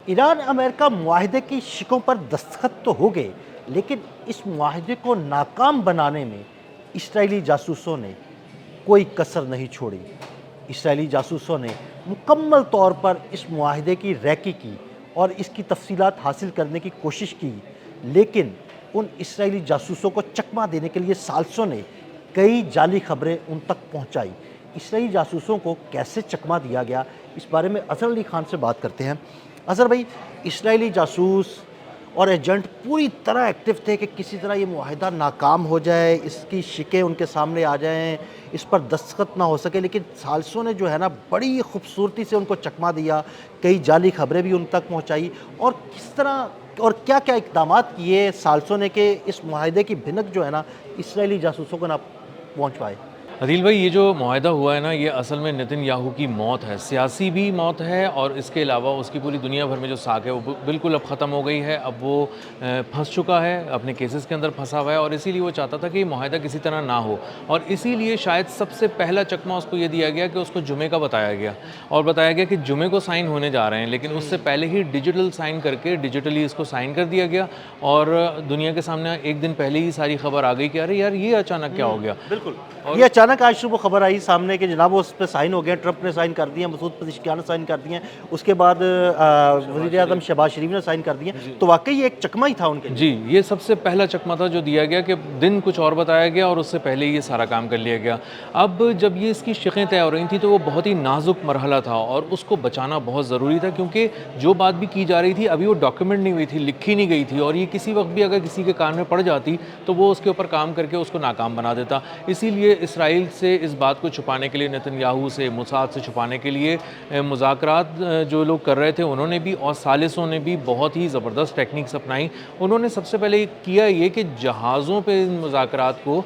ایران امریکہ معاہدے کی شقوں پر دستخط تو ہو گئے، لیکن اس معاہدے کو ناکام بنانے میں اسرائیلی جاسوسوں نے کوئی کسر نہیں چھوڑی۔ اسرائیلی جاسوسوں نے مکمل طور پر اس معاہدے کی ریکی کی اور اس کی تفصیلات حاصل کرنے کی کوشش کی، لیکن ان اسرائیلی جاسوسوں کو چکمہ دینے کے لیے ثالثوں نے کئی جعلی خبریں ان تک پہنچائی۔ اسرائیلی جاسوسوں کو کیسے چکمہ دیا گیا، اس بارے میں اظہر علی خان سے بات کرتے ہیں۔ اظہر بھائی، اسرائیلی جاسوس اور ایجنٹ پوری طرح ایکٹیو تھے کہ کسی طرح یہ معاہدہ ناکام ہو جائے، اس کی شقیں ان کے سامنے آ جائیں، اس پر دستخط نہ ہو سکے، لیکن ثالثوں نے جو ہے نا بڑی خوبصورتی سے ان کو چکمہ دیا، کئی جعلی خبریں بھی ان تک پہنچائی، اور کس طرح اور کیا کیا اقدامات کیے ثالثوں نے کہ اس معاہدے کی بھنک جو ہے نا اسرائیلی جاسوسوں کو نہ پہنچ پائے۔ عدیل بھائی، یہ جو معاہدہ ہوا ہے نا، یہ اصل میں نتن یاہو کی موت ہے، سیاسی بھی موت ہے، اور اس کے علاوہ اس کی پوری دنیا بھر میں جو ساکھ ہے وہ بالکل اب ختم ہو گئی ہے۔ اب وہ پھنس چکا ہے، اپنے کیسز کے اندر پھنسا ہوا ہے، اور اسی لیے وہ چاہتا تھا کہ یہ معاہدہ کسی طرح نہ ہو، اور اسی لیے شاید سب سے پہلا چکمہ اس کو یہ دیا گیا کہ اس کو جمعے کا بتایا گیا، اور بتایا گیا کہ جمعے کو سائن ہونے جا رہے ہیں، لیکن اس سے پہلے ہی ڈیجیٹل سائن کر کے ڈیجیٹلی اس کو سائن کر دیا گیا، اور دنیا کے سامنے ایک دن پہلے ہی ساری خبر آ گئی کہ ارے یار یہ اچانک کیا ہو گیا۔ بالکل، یہ اچانک آج صبح خبر آئی سامنے کہ جناب وہ اس پہ سائن ہو گئے، ٹرمپ نے سائن کر دیے، مسعود پزشکیان نے سائن کر دیے، اس کے بعد وزیر اعظم شہباز شریف نے سائن کر دیے، تو واقعی یہ ایک چکمہ ہی تھا ان کے لیے۔ جی، یہ سب سے پہلا چکمہ تھا جو دیا گیا، کہ دن کچھ اور بتایا گیا اور اس سے پہلے ہی یہ سارا کام کر لیا گیا۔ اب جب یہ اس کی شقیں طے ہو رہی تھیں تو وہ بہت ہی نازک مرحلہ تھا، اور اس کو بچانا بہت ضروری تھا، کیونکہ جو بات بھی کی جا رہی تھی ابھی وہ ڈاکیومنٹ نہیں ہوئی تھی، لکھی نہیں گئی تھی، اور یہ کسی وقت بھی اگر کسی کے کان میں پڑ جاتی تو وہ اس کے اوپر کام کر کے اس کو ناکام بنا دیتا۔ اسی لیے اسرائیل سے اس بات کو چھپانے کے لیے، نتن یاہو سے، موساد سے چھپانے کے لیے مذاکرات جو لوگ کر رہے تھے انہوں نے بھی، اور ثالثوں نے بھی بہت ہی زبردست ٹیکنیکس اپنائی۔ انہوں نے سب سے پہلے کیا یہ کہ جہازوں پہ ان مذاکرات کو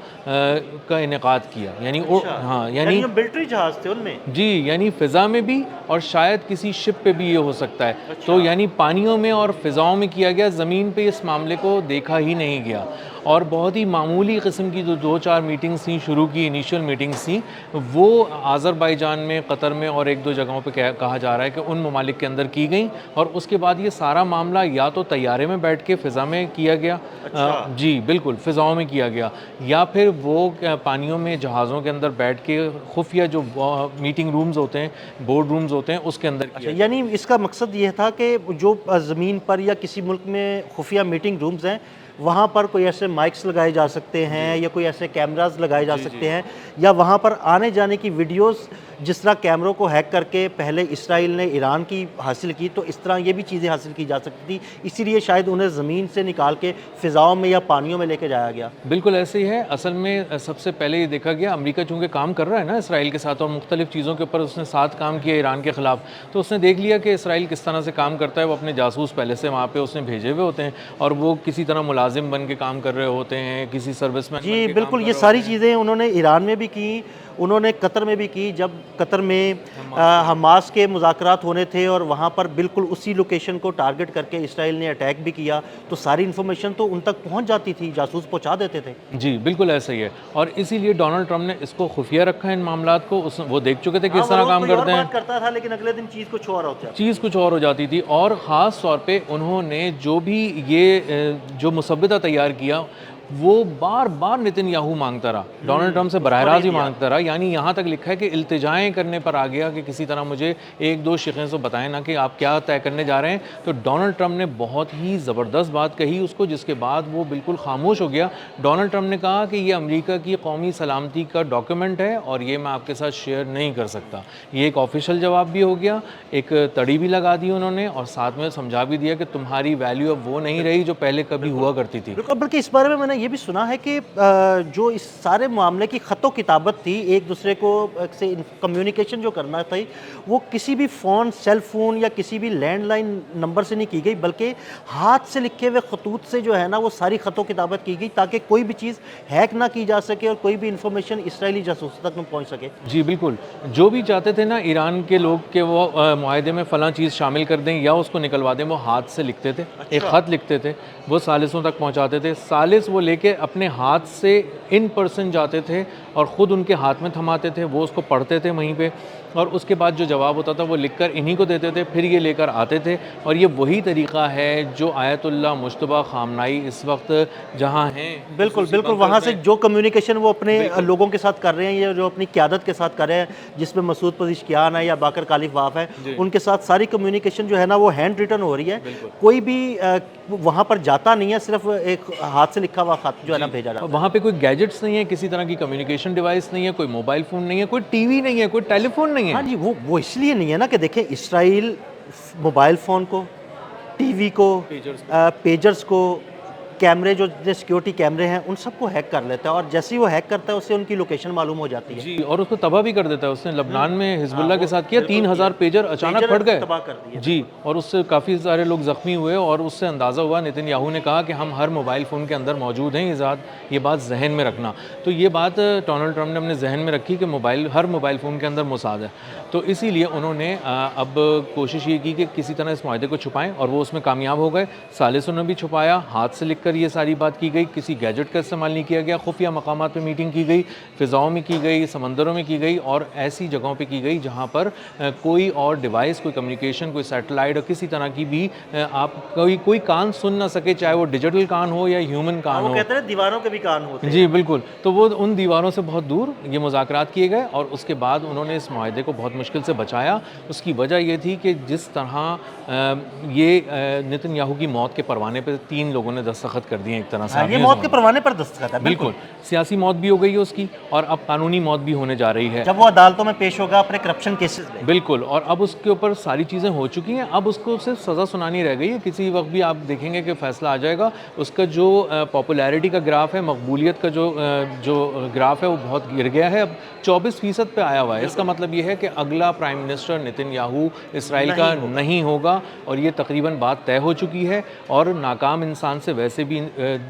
کا انعقاد کیا، یعنی ہاں، یعنی ملٹری جہاز تھے ان میں؟ جی، یعنی فضا میں بھی، اور شاید کسی شپ پہ بھی یہ ہو سکتا ہے، تو یعنی پانیوں میں اور فضاؤں میں کیا گیا، زمین پہ اس معاملے کو دیکھا ہی نہیں گیا، اور بہت ہی معمولی قسم کی جو 2-4 میٹنگز تھیں شروع کی، انیشیل میٹنگز تھیں، وہ آذربائیجان میں، قطر میں اور 1-2 جگہوں پہ کہا جا رہا ہے کہ ان ممالک کے اندر کی گئیں، اور اس کے بعد یہ سارا معاملہ یا تو طیارے میں بیٹھ کے فضا میں کیا گیا، جی بالکل فضاؤں میں کیا گیا، یا پھر وہ پانیوں میں جہازوں کے اندر بیٹھ کے خفیہ جو میٹنگ رومز ہوتے ہیں، بورڈ رومز ہوتے ہیں، اس کے اندر کیا گیا۔ یعنی اس کا مقصد یہ تھا کہ جو زمین پر یا کسی ملک میں خفیہ میٹنگ رومز ہیں، وہاں پر کوئی ایسے مائکس لگائے جا سکتے ہیں، یا کوئی ایسے کیمراز لگائے جا سکتے ہیں، یا وہاں پر آنے جانے کی ویڈیوز، جس طرح کیمروں کو ہیک کر کے پہلے اسرائیل نے ایران کی حاصل کی، تو اس طرح یہ بھی چیزیں حاصل کی جا سکتی تھی، اسی لیے شاید انہیں زمین سے نکال کے فضاؤں میں یا پانیوں میں لے کے جایا گیا۔ بالکل ایسے ہی ہے، اصل میں سب سے پہلے یہ دیکھا گیا، امریکہ چونکہ کام کر رہا ہے نا اسرائیل کے ساتھ، اور مختلف چیزوں کے اوپر اس نے ساتھ کام کیا ایران کے خلاف، تو اس نے دیکھ لیا کہ اسرائیل کس طرح سے کام کرتا ہے، وہ اپنے جاسوس پہلے سے وہاں پہ اس نے بھیجے ہوئے ہوتے ہیں، اور وہ کسی طرح ملازم بن کے کام کر رہے ہوتے ہیں، کسی سروس مین۔ جی بالکل، یہ ساری چیزیں انہوں نے ایران میں بھی کی، انہوں نے قطر میں بھی کی، جب قطر میں حماس کے مذاکرات ہونے تھے، اور وہاں پر بالکل اسی لوکیشن کو ٹارگٹ کر کے اسرائیل نے اٹیک بھی کیا، تو ساری انفارمیشن تو ان تک پہنچ جاتی تھی، جاسوس پہنچا دیتے تھے۔ جی بالکل ایسا ہی ہے، اور اسی لیے ڈونلڈ ٹرمپ نے اس کو خفیہ رکھا ہے، ان معاملات کو، وہ دیکھ چکے تھے کس طرح کام کرتے ہیں، بات کرتا تھا لیکن اگلے دن چیز کچھ اور ہوتا ہے، چیز کچھ اور ہو جاتی تھی، اور خاص طور پہ انہوں نے جو بھی یہ جو مسودہ تیار کیا، وہ بار بار نتن یاہو مانگتا رہا، ڈونلڈ ٹرمپ سے براہ راست ہی مانگتا رہا، یعنی یہاں تک لکھا ہے کہ التجائیں کرنے پر آ گیا کہ کسی طرح مجھے 1-2 شقیں سے بتائیں نا کہ آپ کیا طے کرنے جا رہے ہیں، تو ڈونلڈ ٹرمپ نے بہت ہی زبردست بات کہی اس کو، جس کے بعد وہ بالکل خاموش ہو گیا۔ ڈونلڈ ٹرمپ نے کہا کہ یہ امریکہ کی قومی سلامتی کا ڈاکیومنٹ ہے، اور یہ میں آپ کے ساتھ شیئر نہیں کر سکتا۔ یہ ایک آفیشیل جواب بھی ہو گیا، ایک تڑی بھی لگا دی انہوں نے، اور ساتھ میں سمجھا بھی دیا کہ تمہاری ویلیو اب وہ نہیں رہی جو پہلے کبھی ہوا کرتی تھی۔ بلکہ اس بارے میں نے یہ بھی سنا ہے کہ جو اس سارے معاملے کی خط و کتابت تھی، ایک دوسرے کو سے کمیونیکیشن جو کرنا تھی، وہ کسی بھی فون، سیل فون یا کسی بھی لینڈ لائن نمبر سے نہیں کی گئی، بلکہ ہاتھ سے لکھے ہوئے خطوط سے جو ہے نا وہ ساری خط و کتابت کی گئی، تاکہ کوئی بھی چیز ہیک نہ کی جا سکے اور کوئی بھی انفارمیشن اسرائیلی جاسوسوں تک نہ پہنچ سکے۔ جی بالکل، جو بھی چاہتے تھے نا ایران کے لوگ کہ وہ معاہدے میں فلاں چیز شامل کر دیں یا اس کو نکلوا دیں، وہ ہاتھ سے لکھتے تھے، ایک خط لکھتے تھے، وہ ثالثوں تک پہنچاتے تھے، ثالث وہ لے کے اپنے ہاتھ سے ان پرسن جاتے تھے اور خود ان کے ہاتھ میں تھماتے تھے، وہ اس کو پڑھتے تھے وہیں پہ، اور اس کے بعد جو جواب ہوتا تھا وہ لکھ کر انہی کو دیتے تھے، پھر یہ لے کر آتے تھے، اور یہ وہی طریقہ ہے جو آیت اللہ مجتبیٰ خامنائی اس وقت جہاں ہیں بالکل بالکل، وہاں سے جو کمیونیکیشن وہ اپنے لوگوں کے ساتھ کر رہے ہیں، یا جو اپنی قیادت کے ساتھ کر رہے ہیں، جس میں مسعود پزشکیان ہے یا باقر کالف واف ہے، ان کے ساتھ ساری کمیونیکیشن جو ہے نا وہ ہینڈ ریٹن ہو رہی ہے. کوئی بھی وہاں پر جاتا نہیں ہے، صرف ایک ہاتھ سے لکھا ہوا خط جو ہے نا بھیجا جاتا ہے. وہاں پہ کوئی گیجٹس نہیں ہے، کسی طرح کی کمیونیکیشن ڈیوائس نہیں ہے، کوئی موبائل فون نہیں ہے، کوئی ٹی وی نہیں ہے، کوئی ٹیلی فون نہیں ہے. ہاں جی، وہ اس لیے نہیں ہے نا کہ دیکھیں اسرائیل موبائل فون کو، ٹی وی کو، پیجرز کو، کیمرے جو سیکیورٹی کیمرے ہیں ان سب کو ہیک کر لیتا ہے، اور جیسے ہی وہ ہیک کرتا ہے اس سے ان کی لوکیشن معلوم ہو جاتی ہے. جی، اور اس کو تباہ بھی کر دیتا ہے. اس نے لبنان میں حزب اللہ کے ساتھ کیا، 3000 پیجر اچانک پھٹ گئے. تباہ کر دیے. جی، اور اس سے کافی سارے لوگ زخمی ہوئے، اور اس سے اندازہ ہوا، نتن یاہو نے کہا کہ ہم ہر موبائل فون کے اندر موجود ہیں، یہ بات ذہن میں رکھنا. تو یہ بات ڈونلڈ ٹرمپ نے اپنے ذہن میں رکھی کہ ہر موبائل فون کے اندر موساد ہے. تو اسی لیے انہوں نے اب کوشش یہ کی کہ کسی طرح اس معاہدے کو چھپائیں، اور وہ اس میں کامیاب ہو گئے. ثالثوں نے بھی چھپایا، ہاتھ سے لکھ کر یہ ساری بات کی گئی، کسی گیجٹ کا استعمال نہیں کیا گیا، خفیہ مقامات پہ میٹنگ کی گئی، فضاؤں میں کی گئی، سمندروں میں کی گئی، اور ایسی جگہوں پہ کی گئی جہاں پر کوئی اور ڈیوائس، کوئی کمیونیکیشن، کوئی سیٹلائٹ اور کسی طرح کی بھی آپ کوئی کان سن نہ سکے، چاہے وہ ڈیجیٹل کان ہو یا ہیومن کان ہو. وہ کہتے ہیں دیواروں کے بھی کان ہوتے ہیں. جی بالکل. تو وہ ان دیواروں سے بہت دور یہ مذاکرات کیے گئے، اور اس کے بعد انہوں نے اس معاہدے کو بہت مشکل سے بچایا. اس کی وجہ یہ تھی کہ جس طرح یہ نتن یاہو کی موت کے پروانے پہ 3 لوگوں نے دستخط کر دیے ایک طرح سے. یہ موت کے پروانے پر دستخط ہے. بالکل، سیاسی موت بھی ہو گئی ہے اس کی، اور اب قانونی موت بھی ہونے جا رہی ہے جب وہ عدالتوں میں پیش ہوگا اپنے کرپشن کیسز لے. بالکل. اور اب اس کے اوپر ساری چیزیں ہو چکی ہیں، اب اس کو صرف سزا سنانی رہ گئی ہے. کسی وقت بھی آپ دیکھیں گے کہ فیصلہ آ جائے گا. اس کا جو پاپولیرٹی کا گراف ہے، مقبولیت کا جو گراف ہے، وہ بہت گر گیا ہے، اب 24% پہ آیا ہوا ہے. اس کا مطلب یہ ہے کہ اگلا پرائم منسٹر نتن یاہو اسرائیل کا نہیں ہوگا، اور یہ تقریباً بات طے ہو چکی ہے. اور ناکام انسان سے ویسے بھی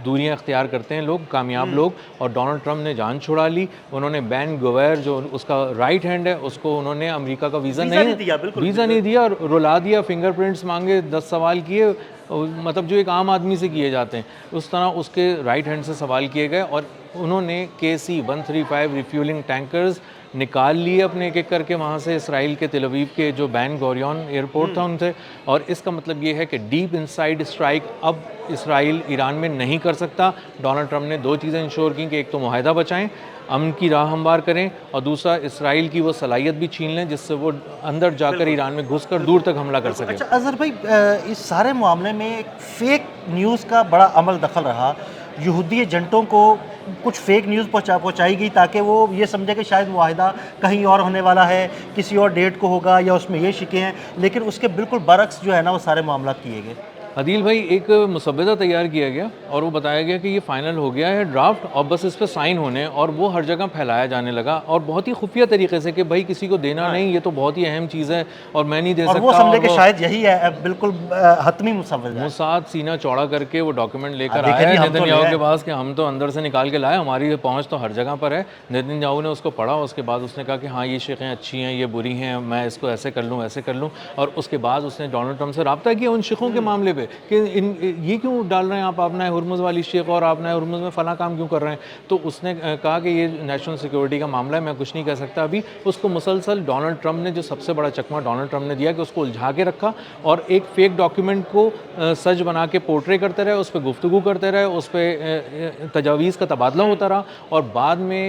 دوریاں اختیار کرتے ہیں لوگ، کامیاب لوگ. اور ڈونلڈ ٹرمپ نے جان چھڑا لی. انہوں نے بین گویر جو اس کا رائٹ ہینڈ ہے، اس کو انہوں نے امریکہ کا ویزا نہیں دیا، اور رلا دیا، فنگر پرنٹس مانگے، 10 سوال کیے، مطلب جو ایک عام آدمی سے کیے جاتے ہیں اس طرح اس کے رائٹ ہینڈ سے سوال کیے گئے. اور انہوں نے KC-135 ریفیولنگ ٹینکرز نکال لیے اپنے ایک ایک کر کے وہاں سے، اسرائیل کے تل ابیب کے جو بین گوریون ایئرپورٹ تھا ان سے. اور اس کا مطلب یہ ہے کہ ڈیپ انسائیڈ اسٹرائک اب اسرائیل ایران میں نہیں کر سکتا. ڈونلڈ ٹرمپ نے 2 چیزیں انشور کی کہ ایک تو معاہدہ بچائیں، امن کی راہ ہموار کریں، اور دوسرا اسرائیل کی وہ صلاحیت بھی چھین لیں جس سے وہ اندر جا کر ایران میں گھس کر دور تک حملہ کر سکے. اچھا اظہر بھائی، اس سارے معاملے میں فیک نیوز کا بڑا عمل دخل رہا. یہودی ایجنٹوں کو کچھ فیک نیوز پہنچائی گئی تاکہ وہ یہ سمجھے کہ شاید معاہدہ کہیں اور ہونے والا ہے، کسی اور ڈیٹ کو ہوگا، یا اس میں یہ شکیں ہیں. لیکن اس کے بالکل برعکس جو ہے نا وہ سارے معاملات کیے گئے. عدیل بھائی، ایک مسودہ تیار کیا گیا اور وہ بتایا گیا کہ یہ فائنل ہو گیا ہے ڈرافٹ، اور بس اس پہ سائن ہونے، اور وہ ہر جگہ پھیلایا جانے لگا، اور بہت ہی خفیہ طریقے سے کہ بھائی کسی کو دینا نہیں، یہ تو بہت ہی اہم چیز ہے اور میں نہیں دے سکتا. اور وہ سمجھے کہ شاید یہی ہے بالکل حتمی مسودہ. موساد سینہ چوڑا کر کے وہ ڈاکیومنٹ لے کر آیا ہے نتن یاہو کے پاس کہ ہم تو اندر سے نکال کے لائے، ہماری پہنچ تو ہر جگہ پر ہے. نتن یاہو نے اس کو پڑھا، اس کے بعد اس نے کہا کہ ہاں یہ شقیں اچھی ہیں، یہ بری ہیں، میں اس کو ایسے کر لوں ایسے کر لوں. اور اس کے بعد اس نے ڈونلڈ ٹرمپ سے رابطہ کیا ان شقوں کے معاملے پہ کہ یہ کیوں ڈال رہے ہیں آپ اپنا ہرمز والی شق، اور آپ نئے ہرمز میں فلاں کام کیوں کر رہے ہیں. تو اس نے کہا کہ یہ نیشنل سیکورٹی کا معاملہ ہے، میں کچھ نہیں کہہ سکتا ابھی. اس کو مسلسل ڈونلڈ ٹرمپ نے، جو سب سے بڑا چکمہ ڈونلڈ ٹرمپ نے دیا کہ اس کو الجھا کے رکھا، اور ایک فیک ڈاکیومنٹ کو سچ بنا کے پورٹرے کرتے رہے، اس پہ گفتگو کرتے رہے، اس پہ تجاویز کا تبادلہ ہوتا رہا. اور بعد میں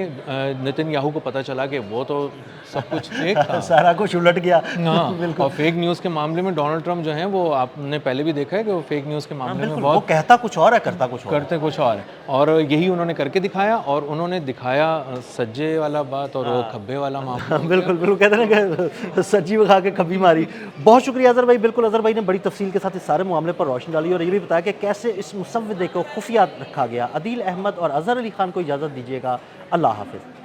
نتن یاہو کو پتہ چلا کہ وہ تو سب کچھ فیک تھا، سارا کچھ الٹ گیا. ہاں. اور فیک نیوز کے معاملے میں ڈونلڈ ٹرمپ جو ہیں وہ آپ نے پہلے بھی دیکھا ہے کہ وہ فیک نیوز کے معاملے میں وہ کہتا کچھ اور ہے، کرتا کچھ اور، کرتے کچھ اور ہے. اور یہی انہوں نے کر کے دکھایا، اور انہوں نے دکھایا سجے والا بات اور وہ کھبے والا معاملہ. بالکل بالکل، کہتے ہیں کہ سجی بکھا کے کھبی ماری. بہت شکریہ اظہر بھائی. بالکل اظہر بھائی نے بڑی تفصیل کے ساتھ اس سارے معاملے پر روشنی ڈالی، اور یہ بھی بتایا کہ کیسے اس مسودے کو خفیہ رکھا گیا. عدیل احمد اور اظہر علی خان کو اجازت دیجیے گا. اللہ حافظ.